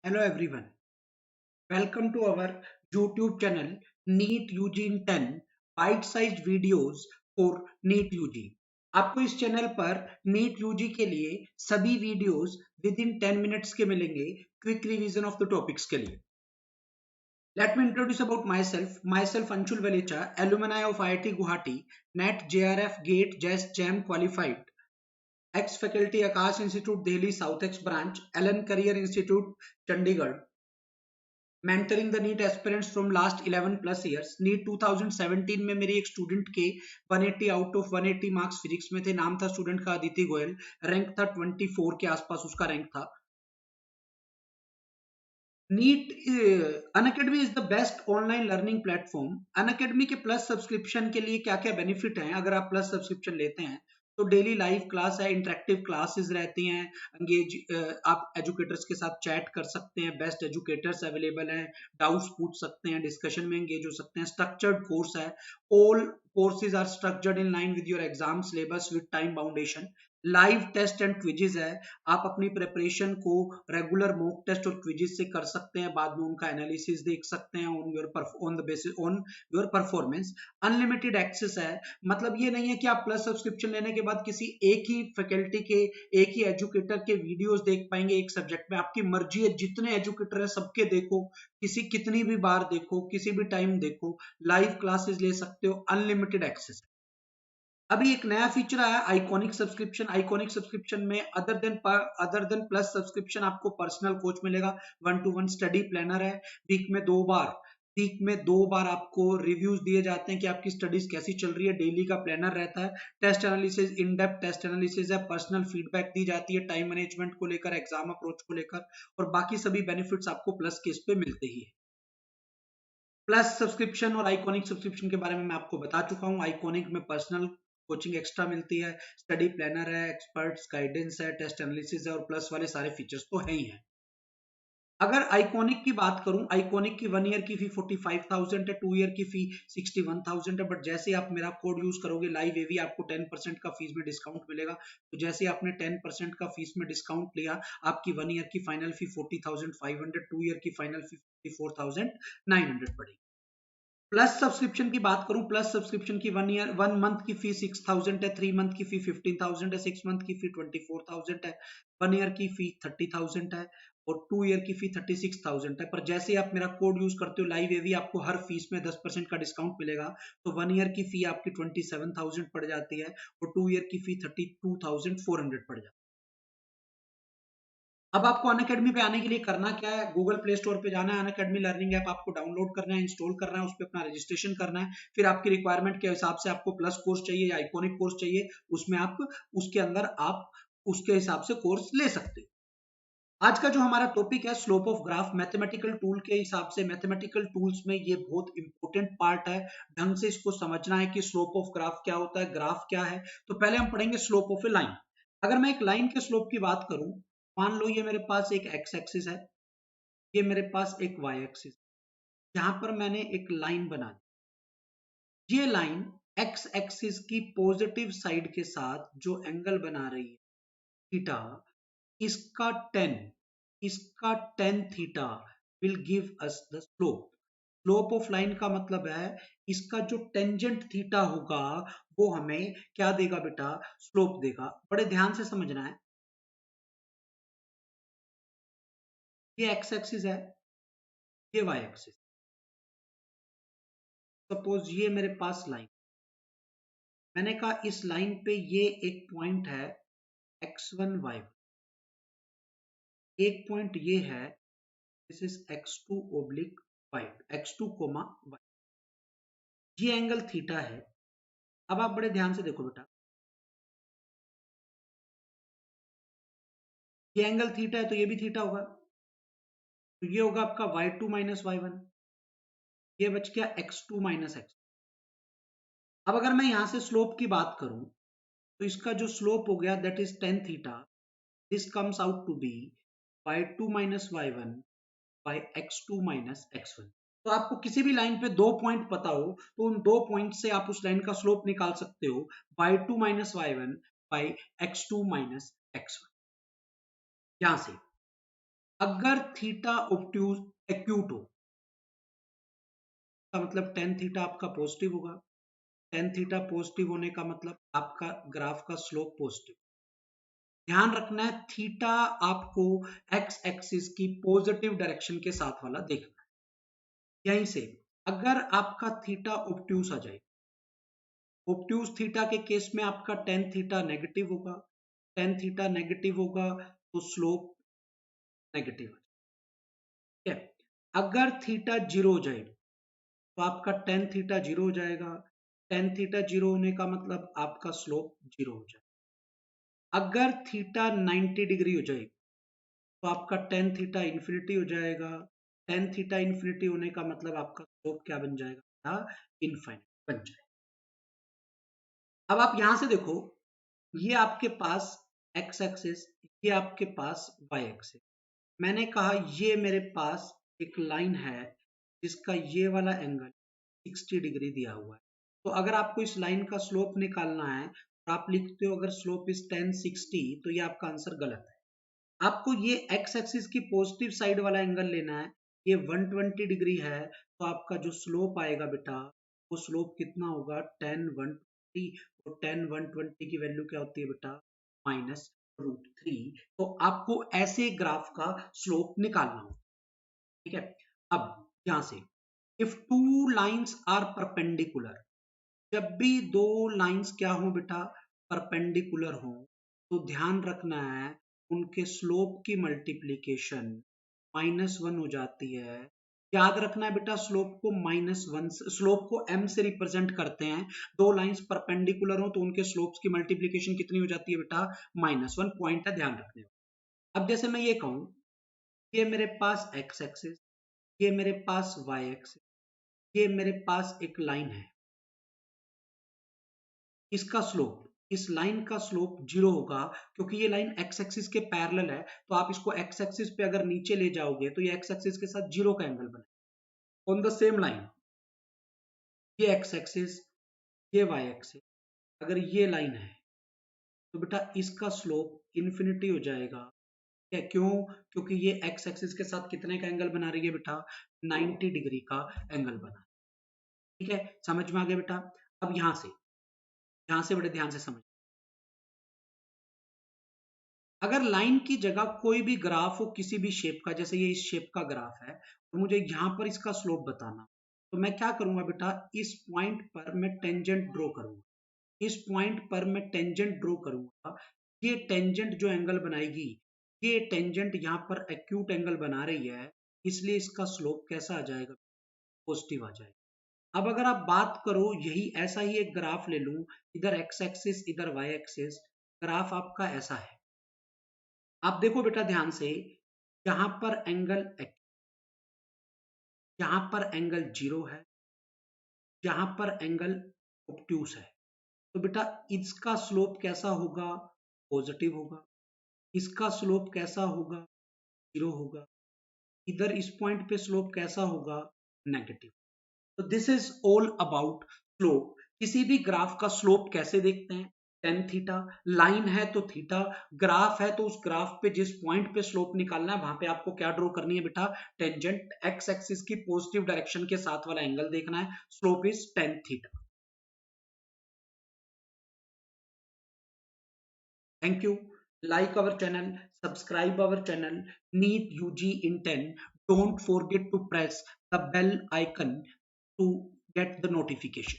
Hello everyone, welcome to our YouTube channel NEET UG in 10 bite-sized videos for NEET UG। आपको इस channel पर NEET UG के लिए सभी वीडियोस विद इन 10 मिनट्स के मिलेंगे quick revision of the topics के लिए। Let me introduce about myself. Myself Anshul Valecha, alumni of IIT Guwahati, NET, JRF, GATE, JES, JAM qualified. Ex-faculty Akash Institute Delhi South X branch, Allen Career Institute Chandigarh. Mentoring the NEET aspirants from last 11 plus years. NEET 2017 में मेरी एक student के 180 out of 180 marks physics में थे। नाम था student का Aditi Goyal. Rank था 24 के आसपास उसका रैंक था। NEET Unacademy is the best online learning platform. Unacademy के प्लस सब्सक्रिप्शन के लिए क्या क्या बेनिफिट हैं अगर आप प्लस सब्सक्रिप्शन लेते हैं तो डेली लाइव क्लास है, इंटरेक्टिव क्लासेस रहती हैं, आप एजुकेटर्स के साथ चैट कर सकते हैं, बेस्ट एजुकेटर्स अवेलेबल हैं, डाउट्स पूछ सकते हैं, डिस्कशन में एंगेज हो सकते हैं, स्ट्रक्चर्ड कोर्स है, all courses are structured in line with your exam syllabus with time foundation। Live test and quizzes है, आप अपनी प्रिपरेशन को रेगुलर मॉक टेस्ट और क्विजेज से कर सकते हैं, बाद में उनका एनालिसिस देख सकते हैं on the basis on your performance. Unlimited access है, मतलब ये नहीं है कि आप प्लस सब्सक्रिप्शन लेने के बाद किसी एक ही फैकल्टी के एक ही एजुकेटर के वीडियोस देख पाएंगे एक सब्जेक्ट में। आपकी मर्जी है, जितने एजुकेटर है सबके देखो, कितनी भी बार देखो, किसी भी टाइम देखो, लाइव क्लासेस ले सकते हो, अनलिमिटेड एक्सेस। अभी एक नया फीचर आया आइकॉनिक सब्सक्रिप्शन। आइकॉनिक सब्सक्रिप्शन में अदर देन प्लस सब्सक्रिप्शन आपको पर्सनल कोच मिलेगा, 1-to-1 स्टडी प्लानर है, वीक में दो बार आपको रिव्यूज दिए जाते हैं कि आपकी स्टडीज कैसी चल रही है, डेली का प्लानर रहता है, test analysis, in depth test analysis है, पर्सनल फीडबैक दी जाती है टाइम मैनेजमेंट को लेकर, एग्जाम अप्रोच को लेकर, और बाकी सभी बेनिफिट्स आपको प्लस के इस पे मिलते ही है। प्लस सब्सक्रिप्शन और आइकॉनिक सब्सक्रिप्शन के बारे में मैं आपको बता चुका हूं। आइकॉनिक में पर्सनल कोचिंग एक्स्ट्रा मिलती है, स्टडी प्लानर है, एक्सपर्ट्स गाइडेंस है, टेस्ट एनालिसिस है, और प्लस वाले सारे फीचर्स तो है ही हैं। अगर आइकॉनिक की बात करूं, आइकॉनिक की 1 ईयर की फी 45,000 है, 2 ईयर की फी 61,000 है, बट जैसे आप मेरा कोड यूज करोगे लाइव एवी, आपको 10% का फीस में डिस्काउंट मिलेगा। तो जैसे आपने 10% का फीस में डिस्काउंट लिया, आपकी 1 ईयर की फाइनल फी 40,500, 2 ईयर की फाइनल फी 54,900 पड़ेगी। प्लस सब्सक्रिप्शन की बात करूं, प्लस सब्सक्रिप्शन की 1 मंथ की फी 6,000 है, 3 मंथ की फी 15,000 है, 6 मंथ की फी 24,000 है, 1 ईयर की फी 30,000 है, और 2 ईयर की फी 36,000 है। पर जैसे आप मेरा कोड यूज करते हो लाइव एवी, आपको हर फीस में 10% का डिस्काउंट मिलेगा। तो 1 ईयर की फी आपकी 27,000 पड़ जाती है, और 2 ईयर की फी 32,400 पड़ जाती है। अब आपको अनअकैडमी पे आने के लिए करना क्या है, गूगल प्ले स्टोर पे जाना है, अनअकैडमी लर्निंग ऐप आपको डाउनलोड करना है, इंस्टॉल करना है, उस पर अपना रजिस्ट्रेशन करना है। फिर आपकी रिक्वायरमेंट के हिसाब से आपको प्लस कोर्स चाहिए या आइकॉनिक कोर्स चाहिए, उसमें आप उसके अंदर आप उसके हिसाब से कोर्स ले सकते हो। आज का जो हमारा टॉपिक है slope of graph, mathematical tool के हिसाब से, मैथमेटिकल टूल्स में ये बहुत इंपॉर्टेंट पार्ट है। ढंग से इसको समझना है कि स्लोप ऑफ ग्राफ क्या होता है, ग्राफ क्या है। तो पहले हम पढ़ेंगे स्लोप ऑफ ए लाइन। अगर मैं एक लाइन के स्लोप की बात करूं, मान लो ये मेरे पास एक एक्स एक्सिस है, ये मेरे पास एक वाई एक्सिस, यहां पर मैंने एक लाइन बना दी। ये लाइन एक्स एक्सिस की पॉजिटिव साइड के साथ जो एंगल बना रही है थीटा, इसका टेन इसका tan theta will give us the slope. Slope of line का मतलब है इसका जो टेंजेंट थीटा होगा वो हमें क्या देगा बेटा, स्लोप देगा। बड़े ध्यान से समझना है, ये एक्स एक्सिस है, ये वाई एक्सिस। सपोज ये मेरे पास लाइन, मैंने कहा इस लाइन पे ये एक पॉइंट है x1 y1, एक पॉइंट ये है, this is x2 oblique y, x2 comma y, ये एंगल थीटा है। अब आप बड़े ध्यान से देखो बेटा, ये एंगल थीटा है तो ये भी थीटा होगा, तो ये होगा आपका y2 माइनस y1, ये बच गया x2 माइनस x। अब अगर मैं यहां से स्लोप की बात करूं तो इसका जो स्लोप हो गया that is tan theta, this comes out to be y2 minus y1 by x2 minus x1। तो आपको किसी भी लाइन पे दो पॉइंट पता हो तो उन दो पॉइंट से आप उस लाइन का स्लोप निकाल सकते हो, y2 minus y1 by x2 minus x1, यहां से। अगर थीटा ऑब्ट्यूज एक्यूट हो का मतलब टेन थीटा आपका पॉजिटिव होगा। टेन थीटा पॉजिटिव होने का मतलब आपका ग्राफ का स्लोप पॉजिटिव। ध्यान रखना है थीटा आपको एक्स एक्सिस की पॉजिटिव डायरेक्शन के साथ वाला देखना है। यहीं से अगर आपका थीटा ऑब्ट्यूज आ जाए, ऑब्ट्यूज थीटा के केस में आपका टेन थीटा नेगेटिव होगा। टेन थीटा नेगेटिव होगा तो स्लोप नेगेटिव है। ठीक है, अगर थीटा जीरो हो जाए तो आपका टेन थीटा जीरो हो जाएगा। टेन थीटा जीरो होने का मतलब आपका स्लोप जीरो हो जाएगा। अगर थीटा 90 डिग्री हो जाए तो आपका टेन थीटा इन्फिनिटी हो जाएगा। टेन थीटा इन्फिनिटी होने का मतलब आपका स्लोप क्या बन जाएगा, इनफाइनाइट बन जाएगा। अब आप यहां से देखो, ये आपके पास एक्स एक्सिस, ये आपके पास वाई एक्सिस। मैंने कहा ये मेरे पास एक लाइन है जिसका ये वाला एंगल 60 डिग्री दिया हुआ है। तो अगर आपको इस लाइन का स्लोप निकालना है तो आप लिखते हो अगर स्लोप इज 1060, तो ये आपका आंसर गलत है। आपको ये एक्स एक्सिस की पॉजिटिव साइड वाला एंगल लेना है। ये 120 डिग्री है तो आपका जो स्लोप आएगा बेटा, वो स्लोप कितना होगा, 10 120। और 10 120 की वैल्यू क्या होती है बेटा, -√3। तो आपको ऐसे ग्राफ का स्लोप निकालना होगा। ठीक है, अब यहां से if two lines are perpendicular, जब भी दो लाइंस क्या हो बेटा, परपेंडिकुलर हो, तो ध्यान रखना है उनके स्लोप की मल्टीप्लीकेशन -1 हो जाती है। याद रखना है बेटा, स्लोप को -1, स्लोप को m से रिप्रेजेंट करते हैं। दो लाइंस परपेंडिकुलर हो तो उनके स्लोप्स की मल्टीप्लीकेशन कितनी हो जाती है बेटा, -1। पॉइंट है, ध्यान रखने। अब जैसे मैं ये कहूं, ये मेरे पास x एक्सिस, ये मेरे पास y एक्सिस, ये मेरे पास एक लाइन है, इसका स्लोप, इस लाइन का स्लोप जीरो होगा क्योंकि ये लाइन एक्स एक्सिस के पैरेलल है। तो आप इसको एक्स एक्सिस पे अगर नीचे ले जाओगे तो ये एक्स एक्सिस के साथ जीरो का एंगल बनेगा। ऑन द सेम लाइन, ये एक्स एक्सिस, ये वाई एक्सिस, अगर ये लाइन है तो बेटा इसका स्लोप इन्फिनिटी हो जाएगा। क्या, क्यों, क्योंकि ये एक्स एक्सिस के साथ कितने का एंगल बना रही है बेटा, 90 डिग्री का एंगल बना। ठीक है, समझ में आ गया बेटा। अब यहां से बड़े ध्यान से समझ, अगर लाइन की जगह कोई भी ग्राफ हो किसी भी शेप का, जैसे ये इस शेप का ग्राफ है और मुझे यहां पर इसका स्लोप बताना, तो मैं क्या करूंगा बेटा, इस पॉइंट पर मैं टेंजेंट ड्रॉ करूंगा। इस पॉइंट पर मैं टेंजेंट ड्रॉ करूंगा। ये टेंजेंट जो एंगल बनाएगी, ये टेंजेंट यहाँ पर एक्यूट एंगल बना रही है, इसलिए इसका स्लोप कैसा आ जाएगा, पॉजिटिव आ जाएगा। अब अगर आप बात करो, यही ऐसा ही एक ग्राफ ले लूं, इधर एक्स एक्सिस इधर वाई एक्सिस, ग्राफ आपका ऐसा है। आप देखो बेटा ध्यान से, यहां पर एंगल, यहां पर एंगल जीरो है, यहां पर एंगल ऑब्ट्यूस है। तो बेटा इसका स्लोप कैसा होगा, पॉजिटिव होगा। इसका स्लोप कैसा होगा, जीरो होगा। इधर इस पॉइंट पे स्लोप कैसा होगा, नेगेटिव। तो this is all about slope. किसी भी ग्राफ का स्लोप कैसे देखते हैं, टेन थीटा। लाइन है तो थीटा, ग्राफ है तो उस ग्राफ पे जिस पॉइंट पे स्लोप निकालना है वहां पे आपको क्या ड्रॉ करनी है बेटा, टेंजेंट एक्स एक्सिस की पॉजिटिव डायरेक्शन के साथ वाला एंगल देखना है, slope is tan theta. Thank you. Like our channel, subscribe our channel, NEET UG in 10. Don't forget to press the bell icon to get the notification.